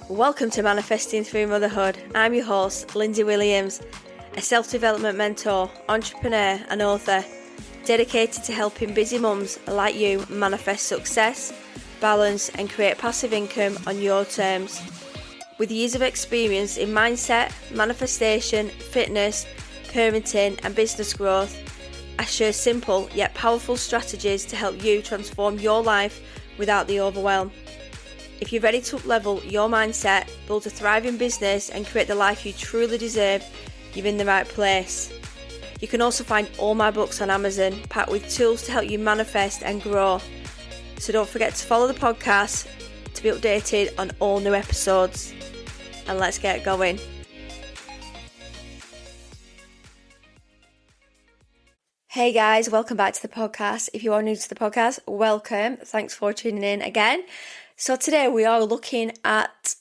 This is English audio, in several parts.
Welcome to Manifesting Through Motherhood. I'm your host, Lindsay Williams, a self-development mentor, entrepreneur and author, dedicated to helping busy mums like you manifest success, balance and create passive income on your terms. With years of experience in mindset, manifestation, fitness, parenting and business growth, I share simple yet powerful strategies to help you transform your life without the overwhelm. If you're ready to up-level your mindset, build a thriving business and create the life you truly deserve, you're in the right place. You can also find all my books on Amazon, packed with tools to help you manifest and grow. So don't forget to follow the podcast to be updated on all new episodes. And let's get going. Hey guys, welcome back to the podcast. If you are new to the podcast, welcome. Thanks for tuning in again. So today we are looking at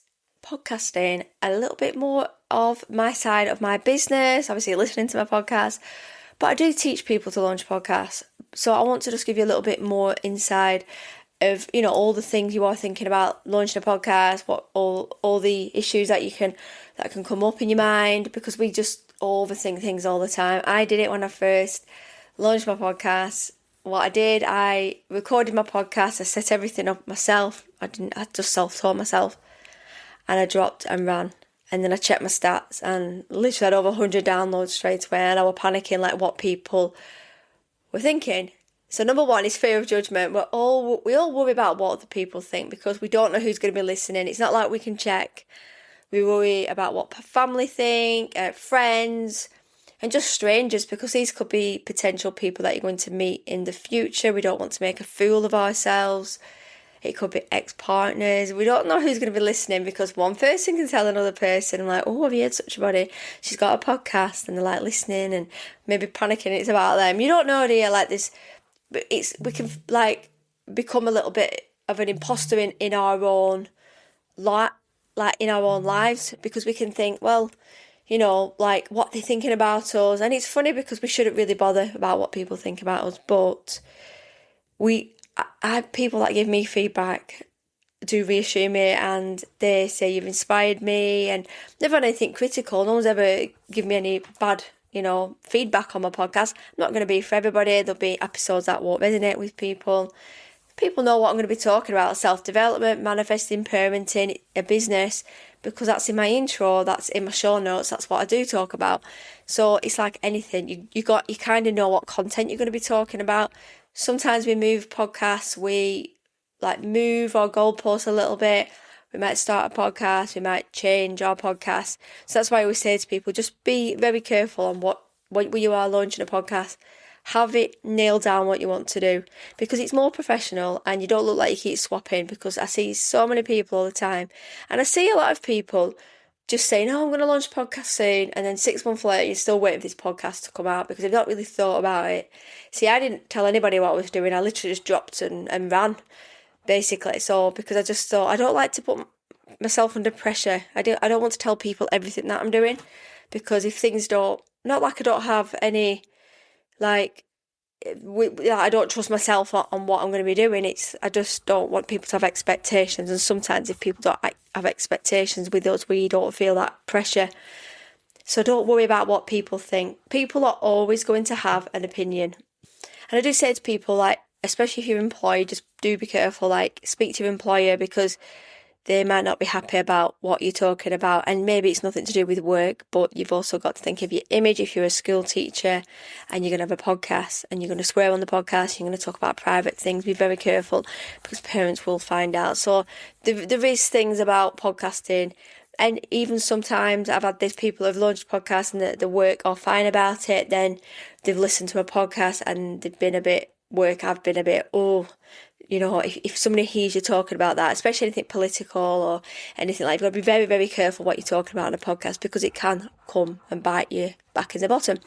podcasting, a little bit more of my side of my business, obviously listening to my podcast, but I do teach people to launch podcasts. So I want to just give you a little bit more inside of, all the things you are thinking about launching a podcast, what all the issues that can come up in your mind, because we just overthink things all the time. I did it when I first launched my podcast. What I did, I recorded my podcast, I set everything up myself. I just self-taught myself, and I dropped and ran. And then I checked my stats and literally had over 100 downloads straight away, and I was panicking like what people were thinking. So number one is fear of judgment. We all worry about what other people think because we don't know who's going to be listening. It's not like we can check. We worry about what family think, friends, and just strangers, because these could be potential people that you're going to meet in the future. We don't want to make a fool of ourselves. It could be ex-partners. We don't know who's going to be listening because one person can tell another person, like, oh, have you heard such a body? She's got a podcast, and they're like listening and maybe panicking it's about them. You don't know, do you? Like this, we can like become a little bit of an imposter in our own in our own lives, because we can think, well, like what they're thinking about us. And it's funny because we shouldn't really bother about what people think about us, but I have people that give me feedback do reassure me, and they say you've inspired me, and never had anything critical. No one's ever given me any bad, feedback on my podcast. I'm not going to be for everybody. There'll be episodes that won't resonate with people. People know what I'm going to be talking about: self-development, manifesting, parenting, a business, because that's in my intro, that's in my show notes, that's what I do talk about. So it's like anything, you kind of know what content you're going to be talking about. Sometimes we move podcasts, we like move our goalposts a little bit. We might start a podcast, we might change our podcast. So that's why I always say to people, just be very careful on when you are launching a podcast. Have it nailed down what you want to do, because it's more professional and you don't look like you keep swapping, because I see so many people all the time, and I see a lot of people just saying, oh, I'm going to launch a podcast soon, and then 6 months later you're still waiting for this podcast to come out because they've not really thought about it. See, I didn't tell anybody what I was doing. I literally just dropped and ran, basically. So because I just thought, I don't like to put myself under pressure. I don't want to tell people everything that I'm doing, because if things don't, not like I don't have any, like, I don't trust myself on what I'm going to be doing. I just don't want people to have expectations, and sometimes if people don't have expectations with us, we don't feel that pressure. So don't worry about what people think. People are always going to have an opinion, and I do say to people, like, especially if you're employed, just do be careful. Like, speak to your employer, because they might not be happy about what you're talking about, and maybe it's nothing to do with work, but you've also got to think of your image. If you're a school teacher and you're going to have a podcast and you're going to swear on the podcast, you're going to talk about private things, be very careful, because parents will find out. So there is things about podcasting, and even sometimes I've had these people who've launched podcasts and the work are fine about it, then they've listened to a podcast and they've been a bit, I've been a bit, if somebody hears you talking about that, especially anything political or anything like that, you've got to be very, very careful what you're talking about on a podcast, because it can come and bite you back in the bottom.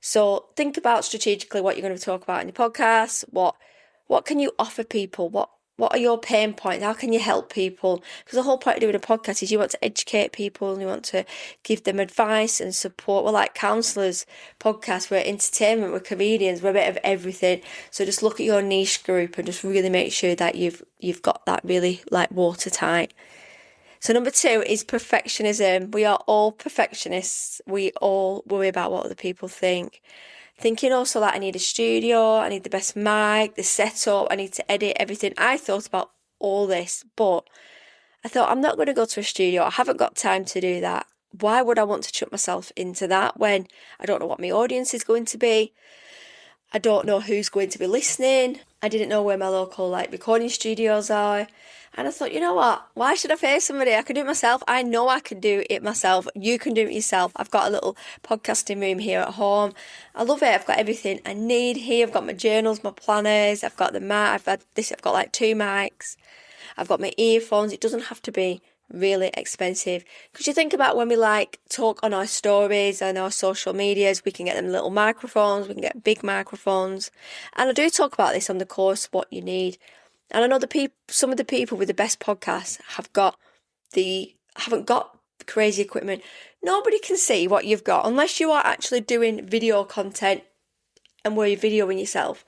So think about strategically what you're going to talk about in your podcast. What can you offer people? What are your pain points? How can you help people? Because the whole point of doing a podcast is you want to educate people and you want to give them advice and support. We're like counsellors. Podcasts, we're entertainment, we're comedians, we're a bit of everything. So just look at your niche group and just really make sure that you've got that really like watertight. So number 2 is perfectionism. We are all perfectionists. We all worry about what other people think. Thinking also that I need a studio, I need the best mic, the setup, I need to edit everything. I thought about all this, but I thought I'm not going to go to a studio. I haven't got time to do that. Why would I want to chuck myself into that when I don't know what my audience is going to be? I don't know who's going to be listening. I didn't know where my local recording studios are. And I thought, you know what? Why should I pay somebody? I can do it myself. I know I can do it myself. You can do it yourself. I've got a little podcasting room here at home. I love it. I've got everything I need here. I've got my journals, my planners. I've got the mic. I've got 2 mics. I've got my earphones. It doesn't have to be really expensive. Because you think about when we talk on our stories and our social medias, we can get them little microphones, we can get big microphones. And I do talk about this on the course, what you need. And I know some of the people with the best podcasts haven't got crazy equipment. Nobody can see what you've got unless you are actually doing video content and where you're videoing yourself.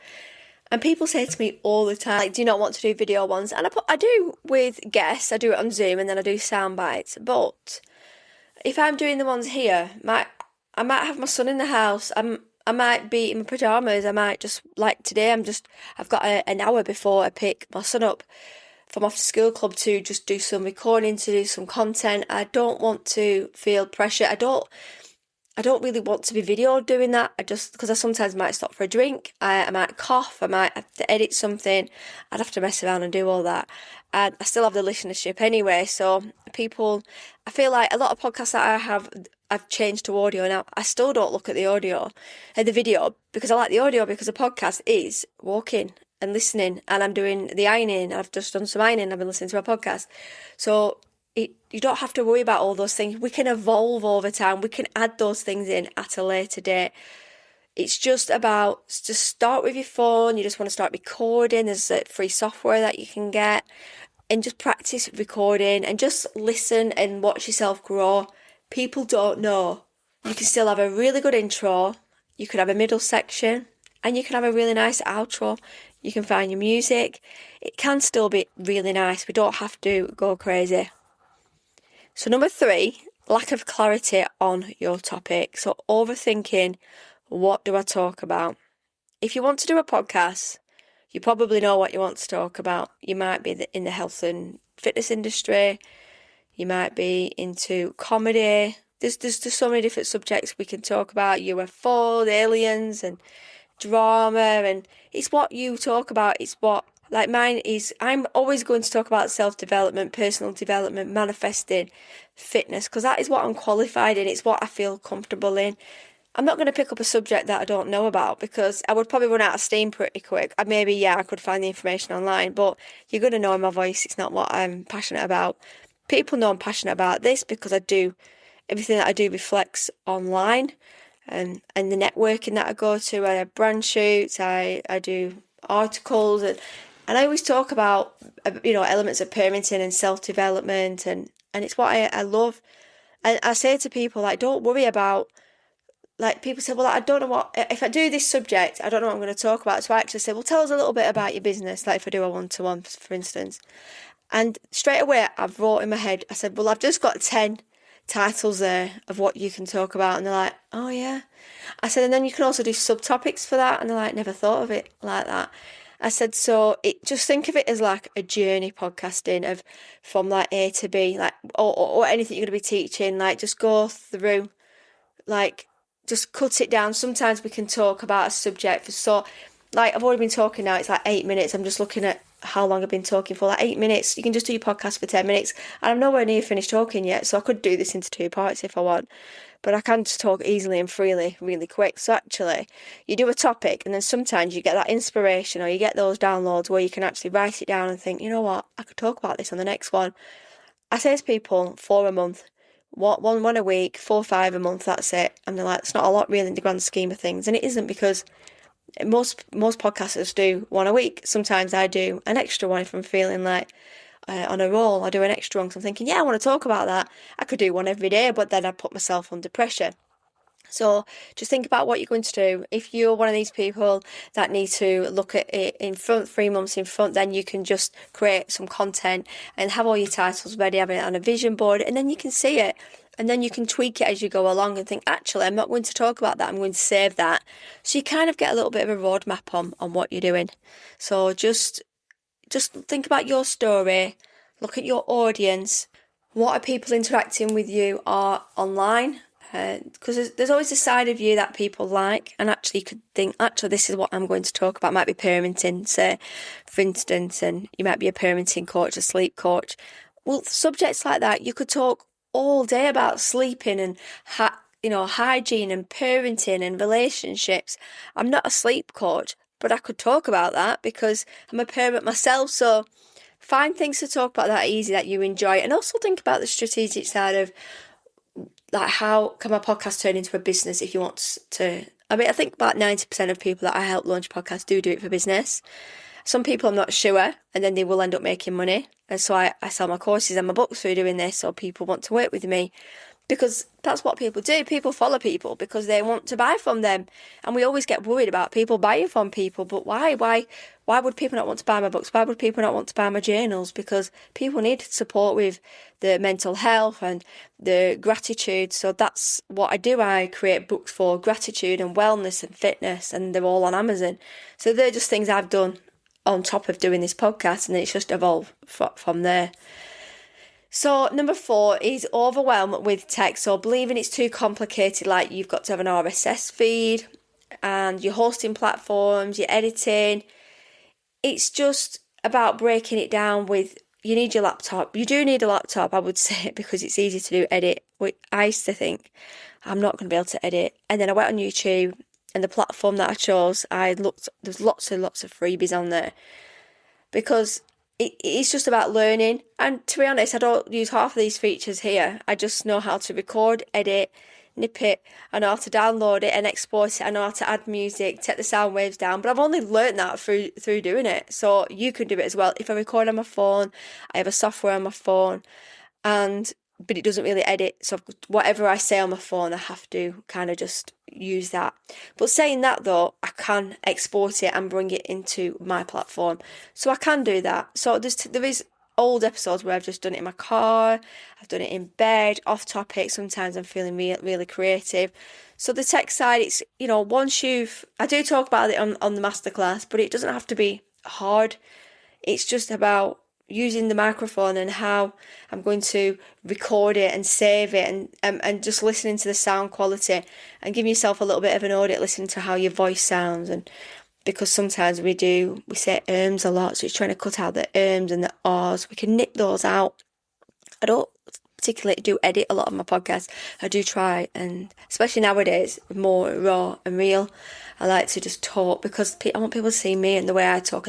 And people say to me all the time, do you not want to do video ones? And I do with guests. I do it on Zoom and then I do sound bites. But if I'm doing the ones here, I might have my son in the house. I might be in my pajamas. I might just, today, I've got an hour before I pick my son up from after school club to just do some recording, to do some content. I don't want to feel pressure. I don't really want to be videoed doing that. Because I sometimes might stop for a drink. I might cough. I might have to edit something. I'd have to mess around and do all that. And I still have the listenership anyway. So I feel like a lot of podcasts that I have, I've changed to audio now. I still don't look at the video, because I like the audio, because a podcast is walking and listening, and I'm doing the ironing. I've just done some ironing. I've been listening to a podcast. So you don't have to worry about all those things. We can evolve over time. We can add those things in at a later date. It's just start with your phone. You just want to start recording. There's free software that you can get, and just practice recording and just listen and watch yourself grow. People don't know. You can still have a really good intro. You could have a middle section, and you can have a really nice outro. You can find your music. It can still be really nice. We don't have to go crazy. So number 3, lack of clarity on your topic. So overthinking, what do I talk about? If you want to do a podcast, you probably know what you want to talk about. You might be in the health and fitness industry. You might be into comedy. There's so many different subjects we can talk about. UFOs, aliens, and drama. And it's what you talk about. It's what, mine is, I'm always going to talk about self-development, personal development, manifesting, fitness, because that is what I'm qualified in. It's what I feel comfortable in. I'm not going to pick up a subject that I don't know about, because I would probably run out of steam pretty quick. I could find the information online, but you're going to know in my voice it's not what I'm passionate about. People know I'm passionate about this because everything that I do reflects online, and the networking that I go to. I have brand shoots, I do articles, and I always talk about, elements of parenting and self-development, and it's what I love. And I say to people, don't worry about, people say, well, I don't know if I do this subject, I don't know what I'm going to talk about. So I actually say, well, tell us a little bit about your business, if I do a one-to-one, for instance. And straight away, I've wrote in my head, I said, well, I've just got 10 titles there of what you can talk about. And they're like, oh, yeah. I said, and then you can also do subtopics for that. And they're like, never thought of it like that. I said, so just think of it as a journey podcasting from A to B, or anything you're going to be teaching, just go through, just cut it down. Sometimes we can talk about a subject I've already been talking now, it's 8 minutes. I'm just looking at how long I've been talking for, 8 minutes. You can just do your podcast for 10 minutes. And I'm nowhere near finished talking yet, so I could do this into 2 parts if I want. But I can just talk easily and freely, really quick. So actually, you do a topic, and then sometimes you get that inspiration, or you get those downloads where you can actually write it down and think, you know what, I could talk about this on the next one. I say to people, 4 a month. One a week, 4, 5 a month, that's it. And they're like, it's not a lot really in the grand scheme of things. And it isn't, because most podcasters do 1 a week. Sometimes I do an extra one if I'm feeling on a roll. I do an extra one because I'm thinking, I want to talk about that. I could do one every day, but then I put myself under pressure. So just think about what you're going to do. If you're one of these people that need to look at it in front, 3 months in front, then you can just create some content and have all your titles ready, have it on a vision board, and then you can see it. And then you can tweak it as you go along and think, actually, I'm not going to talk about that. I'm going to save that. So you kind of get a little bit of a roadmap on what you're doing. So just think about your story, look at your audience. What are people interacting with you are online? Because there's always a side of you that people like, and actually you could think, actually this is what I'm going to talk about. It might be parenting, say, for instance, and you might be a parenting coach, a sleep coach. Well, subjects like that, you could talk all day about sleeping and hygiene and parenting and relationships. I'm not a sleep coach, but I could talk about that because I'm a parent myself. So find things to talk about that are easy, that you enjoy, and also think about the strategic side of, like, how can my podcast turn into a business if you want to. I mean, I think about 90% of people that I help launch podcasts do it for business. Some people I'm not sure, and then they will end up making money. And so I sell my courses and my books through doing this, so people want to work with me. Because that's what people do. People follow people because they want to buy from them. And we always get worried about people buying from people. But why? Why would people not want to buy my books? Why would people not want to buy my journals? Because people need support with the mental health and the gratitude. So that's what I do. I create books for gratitude and wellness and fitness, and they're all on Amazon. So they're just things I've done on top of doing this podcast, and it's just evolved from there. So number 4 is overwhelm with tech. So believing it's too complicated, like you've got to have an RSS feed and your hosting platforms, your editing. It's just about breaking it down with, you need your laptop. You do need a laptop, I would say, because it's easy to do edit. I used to think, I'm not going to be able to edit. And then I went on YouTube, and the platform that I chose, there's lots and lots of freebies on there. Because it's just about learning. And to be honest, I don't use half of these features here. I just know how to record, edit, nip it. I know how to download it and export it. I know how to add music, take the sound waves down. But I've only learnt that through doing it. So you can do it as well. If I record on my phone, I have a software on my phone, but it doesn't really edit. So whatever I say on my phone, I have to kind of just use that. But saying that though, I can export it and bring it into my platform. So I can do that. So there is old episodes where I've just done it in my car, I've done it in bed, off topic. Sometimes I'm feeling really creative. So the tech side, it's, I do talk about it on the masterclass, but it doesn't have to be hard. It's just about using the microphone and how I'm going to record it and save it, and just listening to the sound quality and giving yourself a little bit of an audit, listening to how your voice sounds. And because sometimes we say ums a lot, so it's trying to cut out the ums and the ahs. We can nip those out. I don't particularly do edit a lot of my podcasts. I do try, and especially nowadays, more raw and real. I like to just talk because I want people to see me and the way I talk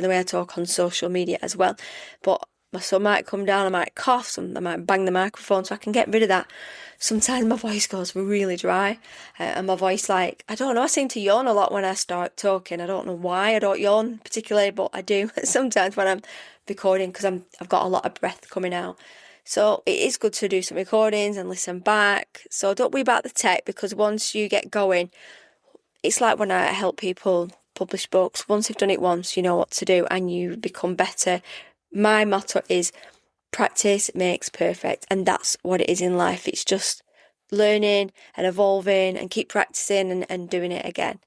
on social media as well. But my son might come down, I might cough, I might bang the microphone, so I can get rid of that. Sometimes my voice goes really dry, and my voice, I don't know, I seem to yawn a lot when I start talking. I don't know why I don't yawn particularly, but I do sometimes when I'm recording, because I've got a lot of breath coming out. So it is good to do some recordings and listen back. So don't worry about the tech, because once you get going, it's like when I help people publish books. Once you've done it once, you know what to do and you become better. My motto is practice makes perfect, and that's what it is in life. It's just learning and evolving and keep practicing and doing it again.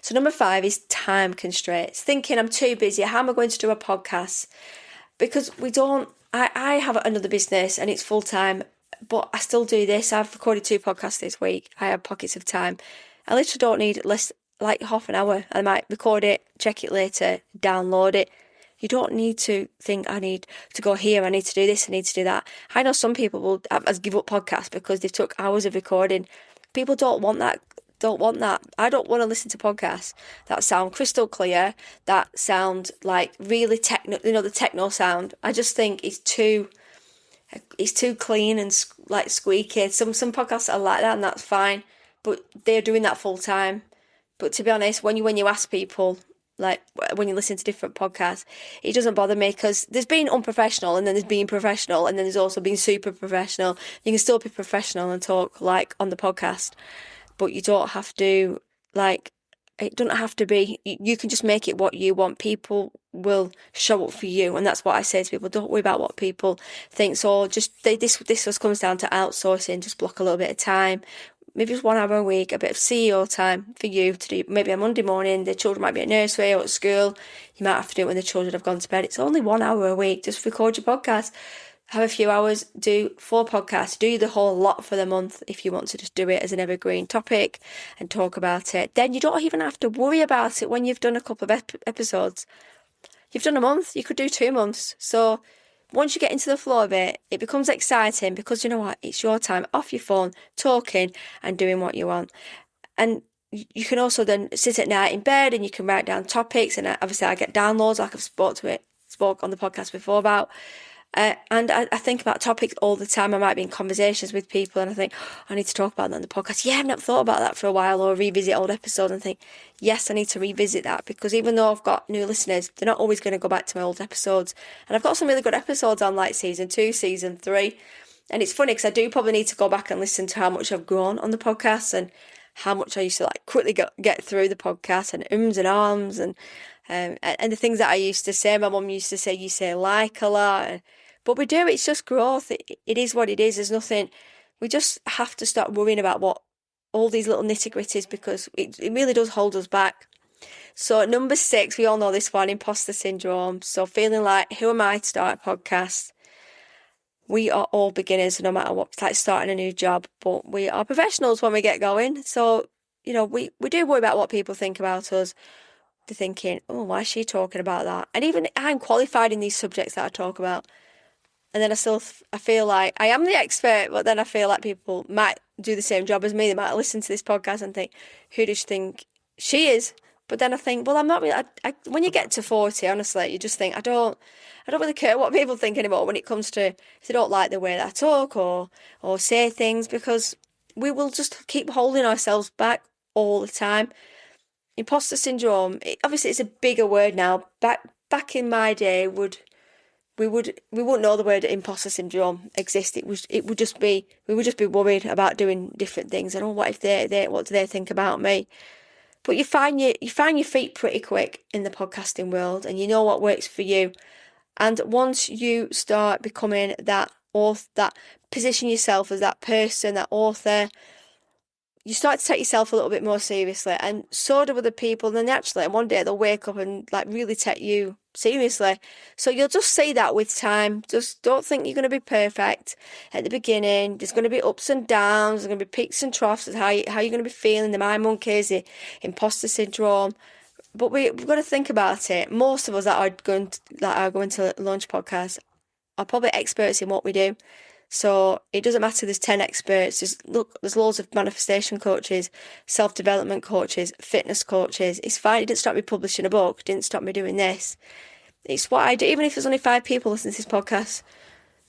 So number 5 is time constraints. Thinking I'm too busy. How am I going to do a podcast? Because I have another business and it's full time, but I still do this. I've recorded 2 podcasts this week. I have pockets of time. I literally don't need less, like half an hour. I might record it, check it later, download it. You don't need to think, I need to go here, I need to do this, I need to do that. I know some people will give up podcasts because they took hours of recording. People don't want that. I don't want to listen to podcasts that sound crystal clear, that sound like really techno, the techno sound. I just think it's too clean and squeaky. Some podcasts are like that, and that's fine, but they're doing that full time. But to be honest, when you ask people, like when you listen to different podcasts, it doesn't bother me, because there's been unprofessional, and then there's been professional, and then there's also been super professional. You can still be professional and talk like on the podcast. but you don't have to, like, it doesn't have to be, you can just make it what you want. People will show up for you. And that's what I say to people. Don't worry about what people think. So this just comes down to outsourcing. Just block a little bit of time. Maybe just 1 hour a week, a bit of CEO time for you to do. Maybe a Monday morning, the children might be at nursery or at school. You might have to do it when the children have gone to bed. It's only 1 hour a week. Just record your podcast. Have a few hours, do 4 podcasts, do the whole lot for the month if you want to just do it as an evergreen topic and talk about it. Then you don't even have to worry about it when you've done a couple of episodes. You've done a month, you could do 2 months. So once you get into the flow of it, it becomes exciting because you know what? It's your time off your phone, talking and doing what you want. And you can also then sit at night in bed and you can write down topics. And obviously I get downloads like I've spoke on the podcast before about. And I think about topics all the time. I might be in conversations with people and I think, I need to talk about that on the podcast. Yeah, I've not thought about that for a while, or revisit old episodes and think, yes, I need to revisit that, because even though I've got new listeners, they're not always going to go back to my old episodes. And I've got some really good episodes on, like season 2, season 3. And it's funny because I do probably need to go back and listen to how much I've grown on the podcast and how much I used to like quickly get through the podcast and and ahs and the things that I used to say. My mum used to say, you say like a lot. But we do, it's just growth. It is what it is. There's nothing, we just have to stop worrying about what all these little nitty-gritties, because it really does hold us back. So number 6, we all know this one, imposter syndrome. So feeling like, who am I to start a podcast? We are all beginners no matter what. It's like starting a new job, but we are professionals when we get going. So, you know, we do worry about what people think about us. They're thinking, oh, why is she talking about that? And even I'm qualified in these subjects that I talk about. And then I feel like I am the expert, but then I feel like people might do the same job as me. They might listen to this podcast and think, who does she think she is? But then I think, well, I'm not really. When you get to 40, honestly, you just think, I don't really care what people think anymore when it comes to if they don't like the way that I talk or say things, because we will just keep holding ourselves back all the time. Imposter syndrome, obviously it's a bigger word now. Back in my day, we wouldn't know the word imposter syndrome existed. We would just be worried about doing different things and what if what do they think about me? But you find your feet pretty quick in the podcasting world, and you know what works for you. And once you start becoming that author, that position yourself as that person, that author, you start to take yourself a little bit more seriously, and so do other people. And then naturally, one day they'll wake up and like really take you seriously. So you'll just see that with time. Just don't think you're going to be perfect at the beginning. There's going to be ups and downs. There's going to be peaks and troughs. How you're going to be feeling. The mind monkeys, the imposter syndrome. But we've got to think about it. Most of us that are going to launch podcasts are probably experts in what we do. So it doesn't matter, there's 10 experts. There's loads of manifestation coaches, self-development coaches, fitness coaches. It's fine. It didn't stop me publishing a book. It didn't stop me doing this. It's what I do. Even if there's only 5 people listening to this podcast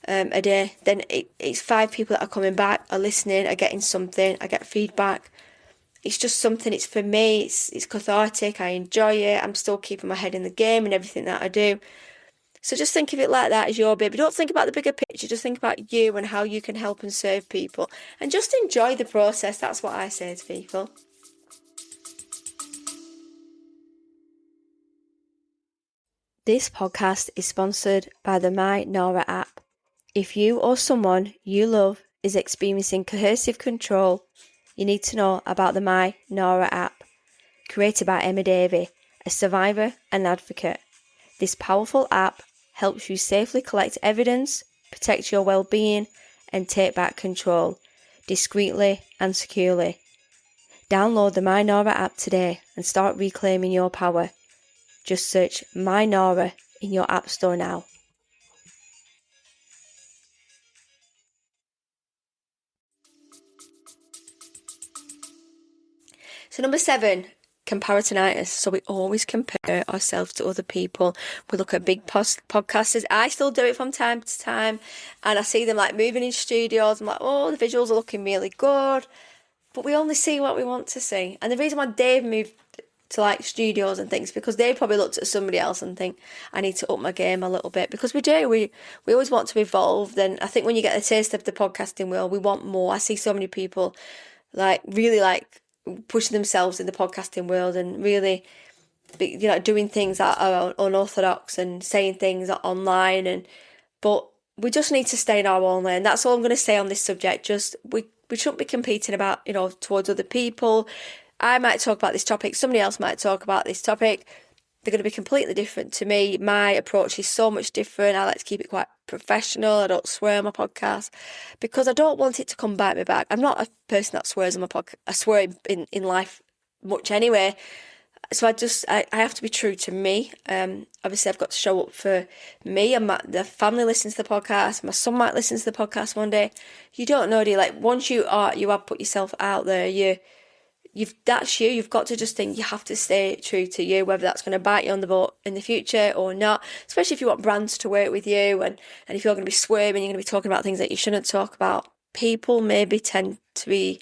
a day, then it's 5 people that are coming back, are listening, are getting something, I get feedback. It's just something, it's for me, it's cathartic, I enjoy it. I'm still keeping my head in the game and everything that I do. So just think of it like that as your baby. Don't think about the bigger picture. Just think about you and how you can help and serve people. And just enjoy the process. That's what I say to people. This podcast is sponsored by the My Nora app. If you or someone you love is experiencing coercive control, you need to know about the My Nora app. Created by Emma Davey, a survivor and advocate. This powerful app helps you safely collect evidence, protect your well-being, and take back control, discreetly and securely. Download the My Nora app today and start reclaiming your power. Just search My Nora in your app store now. So number 7, comparisonitis. So we always compare ourselves to other people. We look at big podcasters. I still do it from time to time, and I see them like moving in studios. I'm like, oh, the visuals are looking really good, but we only see what we want to see. And the reason why Dave moved to like studios and things, because they probably looked at somebody else and think, I need to up my game a little bit, because we do. We always want to evolve. Then I think when you get a taste of the podcasting world, we want more. I see so many people like really like pushing themselves in the podcasting world and really, doing things that are unorthodox and saying things online. But we just need to stay in our own lane. That's all I'm going to say on this subject. Just we shouldn't be competing about, towards other people. I might talk about this topic. Somebody else might talk about this topic. They're going to be completely different to me. My approach is so much different. I like to keep it quite professional. I don't swear on my podcast because I don't want it to come bite me back. I'm not a person that swears on my podcast. I swear in life much anyway. So I have to be true to me. Obviously, I've got to show up for me, and the family listens to the podcast. My son might listen to the podcast one day. You don't know, do you? Like, once you have put yourself out there, that's you. You've got to just think you have to stay true to you, whether that's going to bite you on the butt in the future or not. Especially if you want brands to work with you, and if you're going to be swerving, you're going to be talking about things that you shouldn't talk about. People maybe tend to be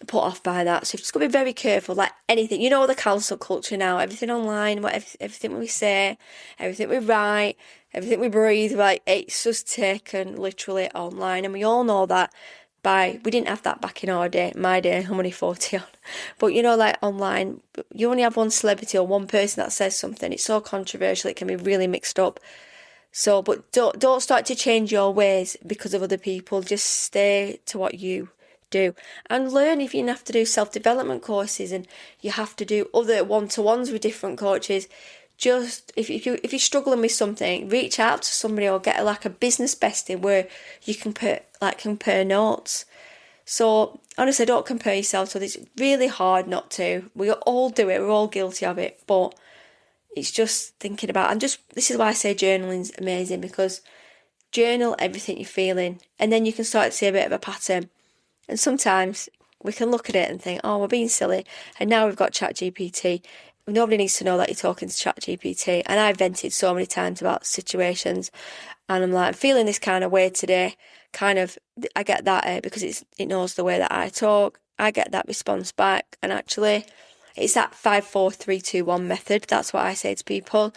put off by that, so you've just got to be very careful. Like anything, the cancel culture now, everything online, everything we say, everything we write, everything we breathe, like it's just taken literally online, and we all know that. We didn't have that back in our day, my day. I'm only 40 on, but like online, you only have one celebrity or one person that says something. It's so controversial, it can be really mixed up. So, but don't start to change your ways because of other people. Just stay to what you do and learn. If you have to do self-development courses and you have to do other one-to-ones with different coaches, just if you're struggling with something, reach out to somebody or get a business bestie where you can compare notes. So honestly, don't compare yourself to others. It's really hard not to. We all do it. We're all guilty of it. But it's just thinking about, and just this is why I say journaling's amazing, because journal everything you're feeling, and then you can start to see a bit of a pattern. And sometimes we can look at it and think, oh, we're being silly. And now we've got ChatGPT. Nobody needs to know that you're talking to ChatGPT. And I've vented so many times about situations. And I'm like, I'm feeling this kind of way today. I get that because it knows the way that I talk. I get that response back. And actually, it's that 5, 4, 3, 2, 1 method. That's what I say to people.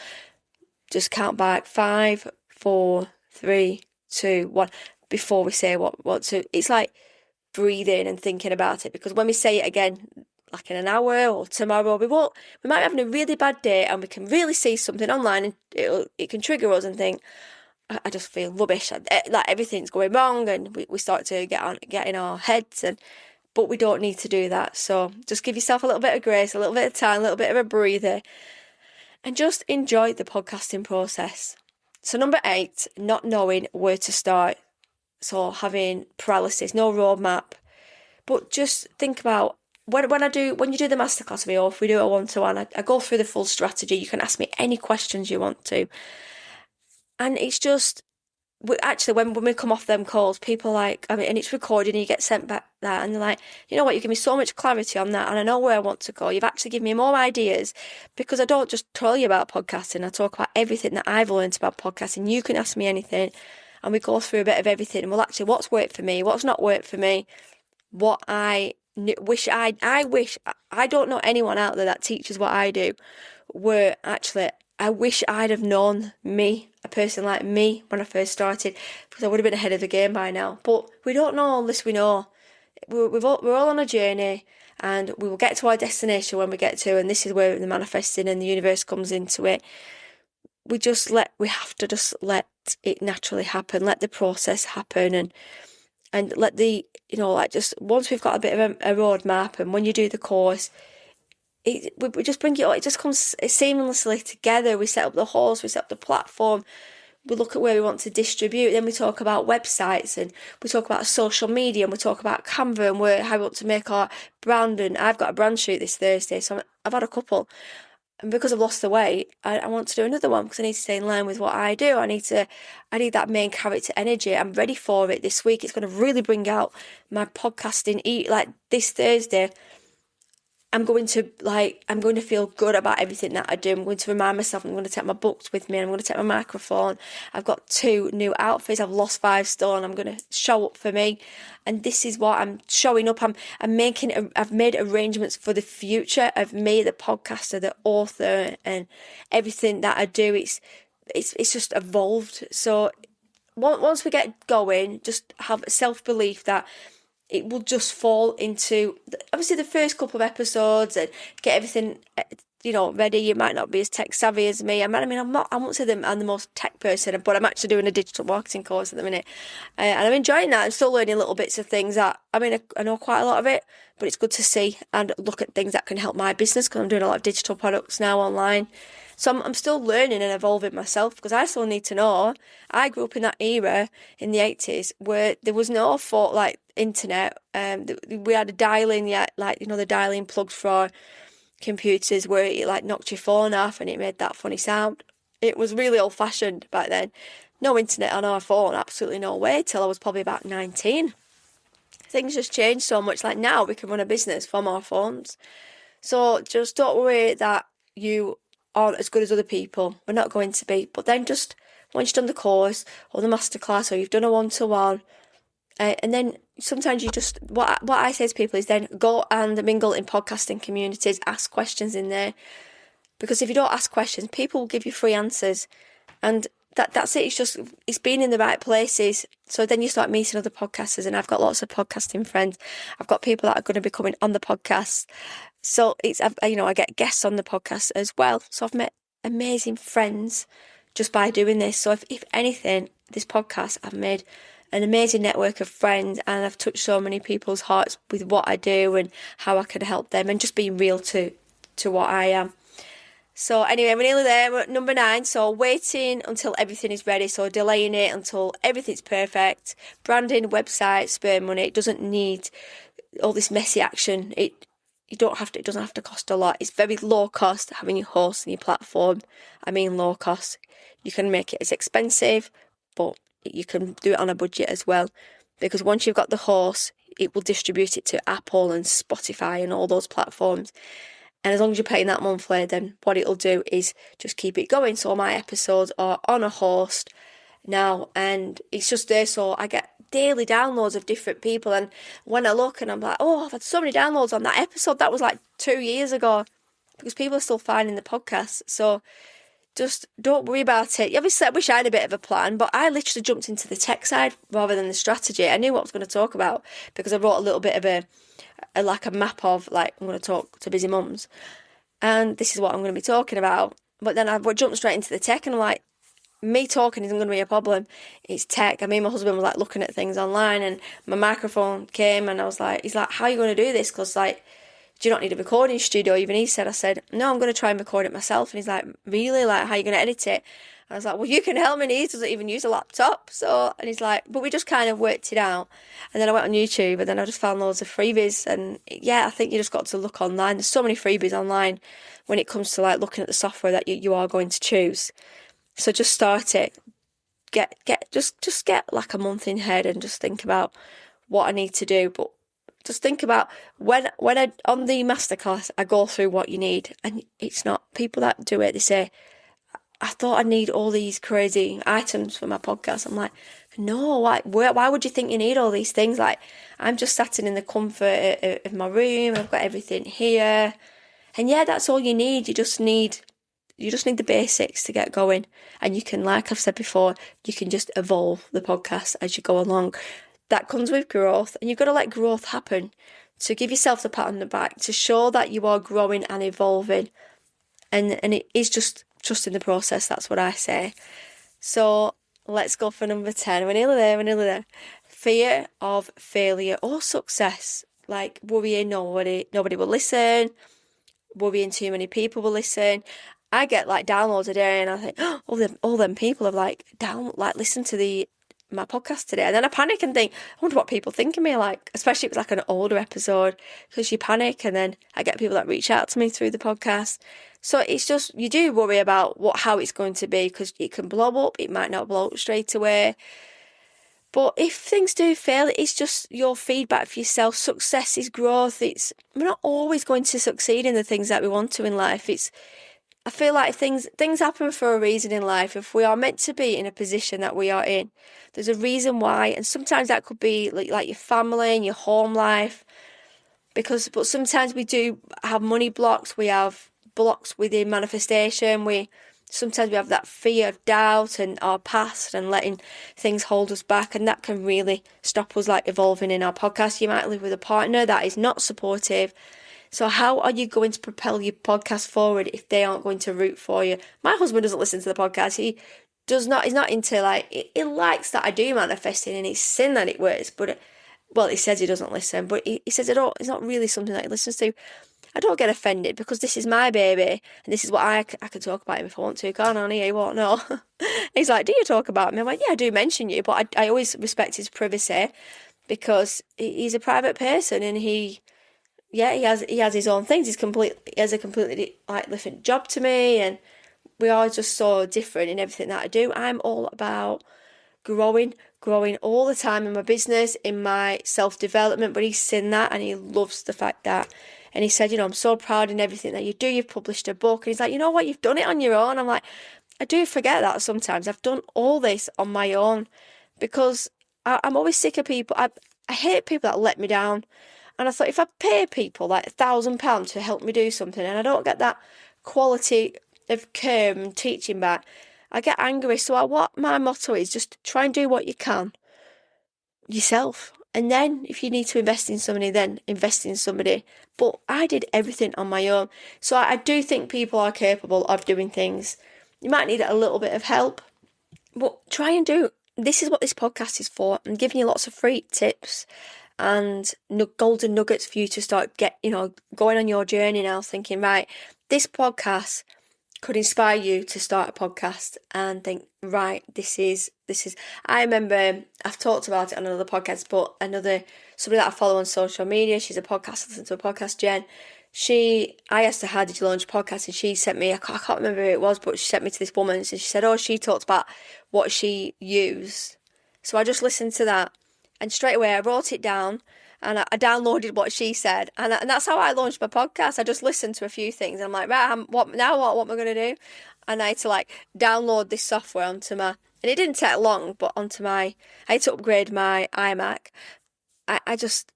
Just count back 5, 4, 3, 2, 1 before we say what to. It's like breathing and thinking about it, because when we say it again, like in an hour or tomorrow, we might be having a really bad day and we can really see something online and it can trigger us and think, I just feel rubbish, like everything's going wrong, and we start to get in our heads, but we don't need to do that. So just give yourself a little bit of grace, a little bit of time, a little bit of a breather, and just enjoy the podcasting process. So number 8, not knowing where to start. So having paralysis, no roadmap. But just think about when you do the masterclass with me, or if we do a one-to-one, I go through the full strategy. You can ask me any questions you want to. And it's just, when we come off them calls, people and it's recorded and you get sent back that, and they're like, you know what, you give me so much clarity on that, and I know where I want to go. You've actually given me more ideas, because I don't just tell you about podcasting. I talk about everything that I've learned about podcasting. You can ask me anything, and we go through a bit of everything. And actually, what's worked for me, what's not worked for me, what I wish I don't know anyone out there that teaches what I do, where actually I wish I'd have known a person like me when I first started, because I would have been ahead of the game by now. But we don't know all this we know. We're all on a journey, and we will get to our destination when we get to, and this is where the manifesting and the universe comes into it. We have to just let it naturally happen, let the process happen, and let just once we've got a bit of a roadmap, and when you do the course, we just bring it all, it just comes seamlessly together. We set up the host, we set up the platform, we look at where we want to distribute, then we talk about websites, and we talk about social media, and we talk about Canva and how we want to make our brand. And I've got a brand shoot this Thursday, so I've had a couple. And because I've lost the weight, I want to do another one, because I need to stay in line with what I do. I need that main character energy. I'm ready for it this week. It's going to really bring out my podcasting. Like this Thursday, I'm going to feel good about everything that I do. I'm going to remind myself I'm going to take my books with me. I'm going to take my microphone. I've got 2 new outfits. I've lost 5 stone. I'm going to show up for me. And this is what I'm showing up. I've made arrangements for the future of me, the podcaster, the author, and everything that I do. It's just evolved. So once we get going, just have self-belief that it will just fall into, obviously, the first couple of episodes and get everything, ready. You might not be as tech savvy as me. I mean, I won't say that I'm the most tech person, but I'm actually doing a digital marketing course at the minute. And I'm enjoying that. I'm still learning little bits of things I know quite a lot of it, but it's good to see and look at things that can help my business, because I'm doing a lot of digital products now online. So I'm still learning and evolving myself, because I still need to know. I grew up in that era in the 80s where there was no internet. We had a dial-in, the dial-in plugs for computers where it knocked your phone off and it made that funny sound. It was really old-fashioned back then. No internet on our phone, absolutely no way, till I was probably about 19. Things just changed so much. Like now we can run a business from our phones. So just don't worry that you aren't as good as other people. We're not going to be. But then just once you've done the course or the masterclass or you've done a one-to-one, and then sometimes you just, what I say to people is then go and mingle in podcasting communities, ask questions in there. Because if you don't ask questions, people will give you free answers. And that's it. It's being in the right places. So then you start meeting other podcasters, and I've got lots of podcasting friends. I've got people that are going to be coming on the podcast. So I get guests on the podcast as well. So I've met amazing friends just by doing this. So if anything, this podcast, I've made an amazing network of friends, and I've touched so many people's hearts with what I do and how I can help them, and just being real to what I am. So anyway, we're nearly there. We're at number 9. So waiting until everything is ready. So delaying it until everything's perfect. Branding, website, spare money. It doesn't need all this messy action. It doesn't have to cost a lot. It's very low cost having your host and your platform. I mean low cost. You can make it as expensive, but you can do it on a budget as well. Because once you've got the host, it will distribute it to Apple and Spotify and all those platforms. And as long as you're paying that monthly, then what it'll do is just keep it going. So my episodes are on a host now, and it's just there. So I get daily downloads of different people. And when I look and I'm like, oh, I've had so many downloads on that episode. That was like 2 years ago, because people are still finding the podcast. So just don't worry about it. Obviously, I wish I had a bit of a plan, but I literally jumped into the tech side rather than the strategy. I knew what I was going to talk about because I wrote a little bit of a map of, I'm going to talk to busy mums, and this is what I'm going to be talking about. But then I jumped straight into the tech, and I'm like, me talking isn't going to be a problem. It's tech. I mean, my husband was looking at things online, and my microphone came, and I was like, he's like, how are you going to do this? Because do you not need a recording studio? Even I said, no, I'm going to try and record it myself. And he's like, really? How are you going to edit it? And I was like, well, you can help me. He doesn't even use a laptop. And he's like, but we just kind of worked it out. And then I went on YouTube, and then I just found loads of freebies. And yeah, I think you just got to look online. There's so many freebies online when it comes to looking at the software that you are going to choose. So just start it. Just get a month in head and just think about what I need to do. But just think about when I, on the masterclass, I go through what you need, and it's not people that do it. They say, I thought I'd need all these crazy items for my podcast. I'm like, no, why would you think you need all these things? I'm just sat in the comfort of my room. I've got everything here. And yeah, that's all you need. You just need the basics to get going. And you can, like I've said before, you can just evolve the podcast as you go along. That comes with growth, and you've got to let growth happen. To give yourself the pat on the back, to show that you are growing and evolving. And it is just trust in the process. That's what I say. So let's go for number 10. We're nearly there. Fear of failure or success. Worrying nobody will listen. Worrying too many people will listen. I get downloads a day, and I think, oh, all them people have listened to my podcast today. And then I panic and think, I wonder what people think of me, especially if it's an older episode, because you panic. And then I get people that reach out to me through the podcast. So it's just, you do worry about how it's going to be, because it can blow up, it might not blow up straight away. But if things do fail, it's just your feedback for yourself. Success is growth. We're not always going to succeed in the things that we want to in life. I feel like things happen for a reason in life. If we are meant to be in a position that we are in, there's a reason why. And sometimes that could be like your family and your home life. But sometimes we do have money blocks. We have blocks within manifestation. We sometimes we have that fear of doubt and our past and letting things hold us back, and that can really stop us like evolving in our podcast. You might live with a partner that is not supportive. So how are you going to propel your podcast forward if they aren't going to root for you? My husband doesn't listen to the podcast. He's not into like, he likes that I do manifesting and he's seen that it works, but he says he doesn't listen, but he says it's not really something that he listens to. I don't get offended because this is my baby and this is what I can talk about him if I want to, can't I? He won't know. He's like, do you talk about me? I'm like, yeah, I do mention you, but I always respect his privacy because he's a private person and he has his own things. He has a completely like different job to me, and we are just so different in everything that I do. I'm all about growing all the time in my business, in my self-development, but he's seen that and he loves the fact that, and he said, I'm so proud in everything that you do. You've published a book, and he's like, you know what, you've done it on your own. I'm like, I do forget that sometimes. I've done all this on my own because I'm always sick of people. I hate people that let me down. And I thought, if I pay people like £1,000 to help me do something and I don't get that quality of care and teaching back, I get angry. So what my motto is, just try and do what you can yourself. And then if you need to invest in somebody, then invest in somebody. But I did everything on my own. So I do think people are capable of doing things. You might need a little bit of help, but try and do. This is what this podcast is for. I'm giving you lots of free tips and golden nuggets for you to start going on your journey now, thinking, right, this podcast could inspire you to start a podcast and think, right, this is. I remember I've talked about it on another podcast, but somebody that I follow on social media, she's a podcast, listen to a podcast, Jen. I asked her, how did you launch a podcast? And she sent me, I can't remember who it was, but she sent me to this woman and she said, she talked about what she used. So I just listened to that. And straight away, I wrote it down and I downloaded what she said. And that's how I launched my podcast. I just listened to a few things. And I'm like, right, what am I going to do? And I had to download this software onto my, and it didn't take long, but I had to upgrade my iMac. I just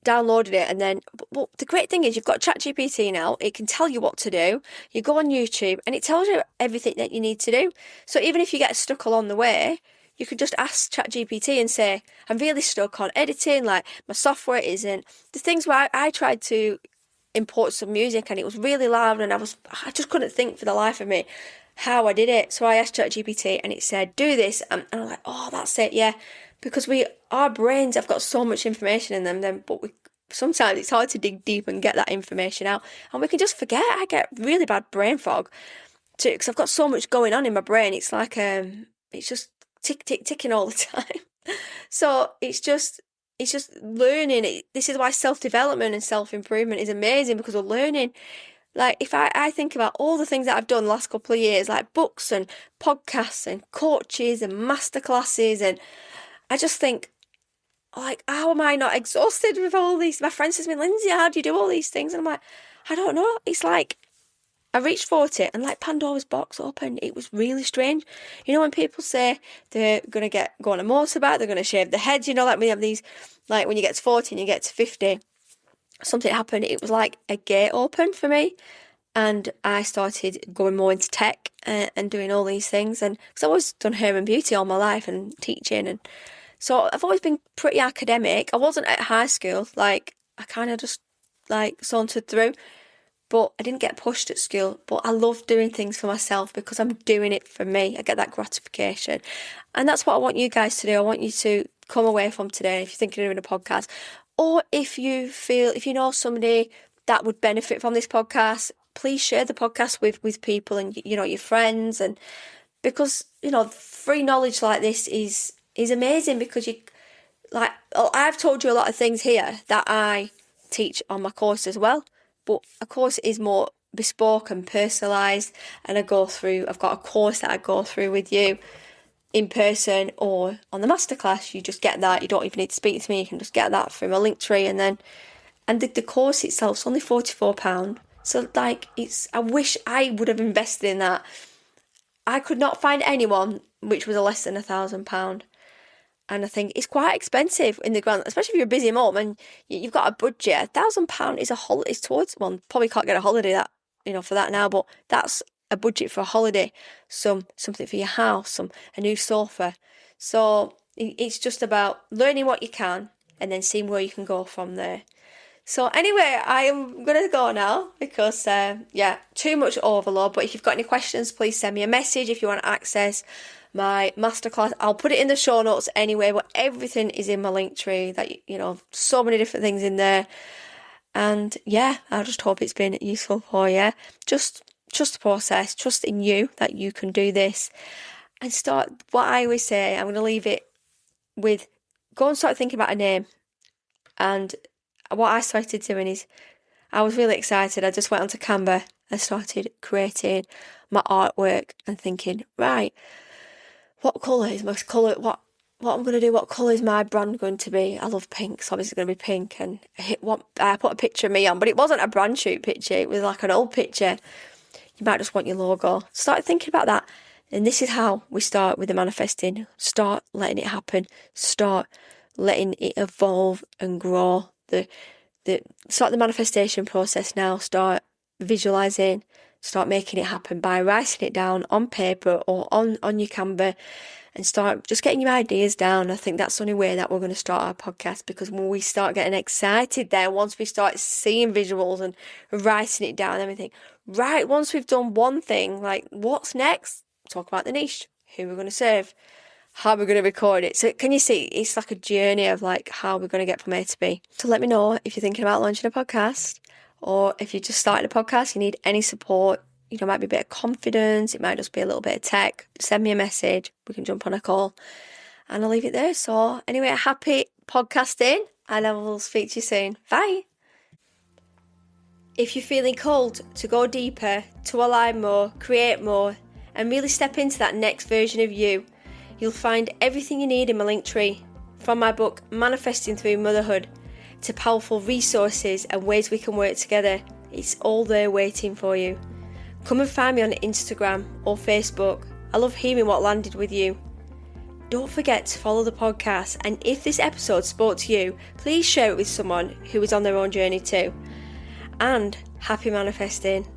downloaded it, and then, but the great thing is you've got ChatGPT now. It can tell you what to do. You go on YouTube and it tells you everything that you need to do. So even if you get stuck along the way, you could just ask ChatGPT and say, I'm really stuck on editing, my software isn't. The things where I tried to import some music and it was really loud and I just couldn't think for the life of me how I did it. So I asked ChatGPT and it said, do this. And I'm like, oh, that's it, yeah. Because our brains have got so much information in them, but sometimes it's hard to dig deep and get that information out. And we can just forget. I get really bad brain fog too, because I've got so much going on in my brain. It's like, it's just ticking all the time. So it's just learning. This is why self-development and self-improvement is amazing, because we're learning. If I think about all the things that I've done the last couple of years, like books and podcasts and coaches and masterclasses, and I just think, how am I not exhausted with all these? My friend says to me, Lindsay, how do you do all these things? And I'm like, I don't know. It's like I reached 40 and Pandora's box opened. It was really strange. When people say they're going to go on a motorbike, they're going to shave their heads, we have these, when you get to 40 and you get to 50, something happened. It was like a gate opened for me. And I started going more into tech and doing all these things. And because I've always done hair and beauty all my life and teaching. And so I've always been pretty academic. I wasn't at high school. I kind of just sauntered through. But I didn't get pushed at school. But I love doing things for myself because I'm doing it for me. I get that gratification. And that's what I want you guys to do. I want you to come away from today, if you're thinking of doing a podcast, or if you know somebody that would benefit from this podcast, please share the podcast with people and, your friends. And because, free knowledge like this is amazing, because I've told you a lot of things here that I teach on my course as well. But a course is more bespoke and personalised, and I've got a course that I go through with you in person or on the masterclass. You just get that. You don't even need to speak to me. You can just get that through my Linktree, and the course itself is only £44. So I wish I would have invested in that. I could not find anyone which was less than £1,000. And I think it's quite expensive in the grand, especially if you're a busy mom and you've got a budget. £1,000 is a holiday. It's towards, well, probably can't get a holiday for that now, but that's a budget for a holiday, something for your house, a new sofa. So it's just about learning what you can and then seeing where you can go from there. So anyway, I am going to go now because, too much overload. But if you've got any questions, please send me a message if you want to access my masterclass. I'll put it in the show notes anyway, but everything is in my link tree. That, so many different things in there. And yeah, I just hope it's been useful for you. Just trust the process, trust in you that you can do this. And start, what I always say, I'm going to leave it with, go and start thinking about a name. And what I started doing is, I was really excited. I just went onto Canva and started creating my artwork and thinking, right, what colour is my colour? What I'm going to do? What colour is my brand going to be? I love pink, so obviously it's going to be pink. And I put a picture of me on, but it wasn't a brand shoot picture. It was like an old picture. You might just want your logo. Start thinking about that. And this is how we start with the manifesting. Start letting it happen. Start letting it evolve and grow. Start the manifestation process now. Start visualizing. Start making it happen by writing it down on paper or on your Canva, and start just getting your ideas down. I think that's the only way that we're going to start our podcast, because when we start getting excited there, once we start seeing visuals and writing it down and everything, right, once we've done one thing, like what's next? Talk about the niche, who we're going to serve, how we're going to record it. So can you see, it's like a journey of like how we're going to get from A to B. So let me know if you're thinking about launching a podcast, or if you just started a podcast, you need any support. It might be a bit of confidence, it might just be a little bit of tech. Send me a message, we can jump on a call, and I'll leave it there. So anyway, happy podcasting, and I will speak to you soon. Bye. If you're feeling called to go deeper, to align more, create more, and really step into that next version of you, you'll find everything you need in my link tree. From my book, Manifesting Through Motherhood, to powerful resources and ways we can work together. It's all there waiting for you. Come and find me on Instagram or Facebook. I love hearing what landed with you. Don't forget to follow the podcast, and if this episode spoke to you, please share it with someone who is on their own journey too. And happy manifesting.